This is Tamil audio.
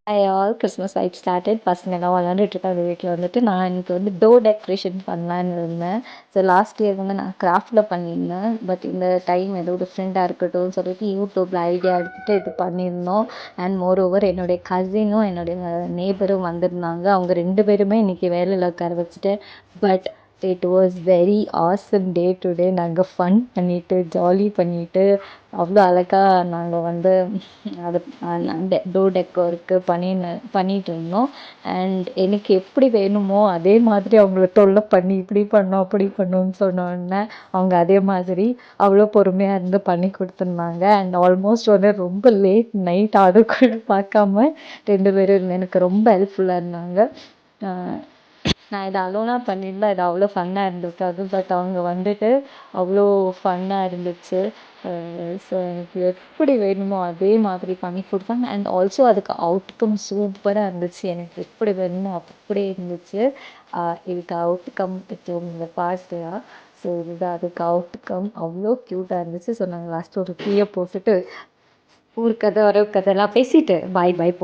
I all Christmas light started பசங்கள்லாம் விளாண்டுட்டு இருக்காங்க வீட்டில் வந்துட்டு நான் எனக்கு வந்து டோர் டெக்கரேஷன் பண்ணலான்னு இருந்தேன். ஸோ லாஸ்ட் இயர் வந்து நான் கிராஃப்டில் பண்ணியிருந்தேன். பட் இந்த டைம் ஏதோ டிஃப்ரெண்ட்டாக இருக்கட்டும்னு சொல்லிட்டு யூடியூப்பில் ஐடியா எடுத்துகிட்டு இது பண்ணியிருந்தோம். அண்ட் மோர் ஓவர் என்னுடைய கசினும் என்னுடைய நேபரும் வந்திருந்தாங்க. அவங்க 2 பேருமே இன்னைக்கு வேலையில் உட்கார வச்சுட்டேன். But it was very awesome day today. நாங்கள் ஃபன் பண்ணிட்டு ஜாலி பண்ணிட்டு அவ்வளோ அழகா நாங்கள் வந்து அது அந்த டோர் டெக்கோருக்கு பண்ணிட்டு இருந்தோம். அண்ட் எனக்கு எப்படி வேணுமோ அதே மாதிரி அவங்கள தொல்லை பண்ணி இப்படி பண்ணோம் அப்படி பண்ணோன்னு சொன்னோன்னே அவங்க அதே மாதிரி அவ்வளோ பொறுமையாக இருந்து பண்ணி கொடுத்துருந்தாங்க. அண்ட் ஆல்மோஸ்ட் வந்து ரொம்ப லேட் நைட் அது கூட பார்க்காம 2 பேரும் எனக்கு ரொம்ப ஹெல்ப்ஃபுல்லாக இருந்தாங்க. நான் இதை அலோனாக பண்ணியிருந்தா இது அவ்வளோ ஃபன்னாக இருந்திருக்காது. பட் அவங்க வந்துட்டு அவ்வளோ ஃபன்னாக இருந்துச்சு. ஸோ எனக்கு எப்படி வேணுமோ அதே மாதிரி பண்ணி கொடுத்தாங்க. அண்ட் ஆல்சோ அதுக்கு அவுட்கம் சூப்பராக இருந்துச்சு. எனக்கு எப்படி வேணுமோ அப்படியே இருந்துச்சு. இதுக்கு அவுட்கம் இப்போ இந்த பார்த்தியா. ஸோ இதுதான் அதுக்கு அவுட்கம். அவ்வளோ க்யூட்டாக இருந்துச்சு. ஸோ நாங்கள் லாஸ்ட்டு ஒரு டீயை போட்டுட்டு ஊர் கதை உறவு கதைலாம் பேசிட்டு பாய் பாய்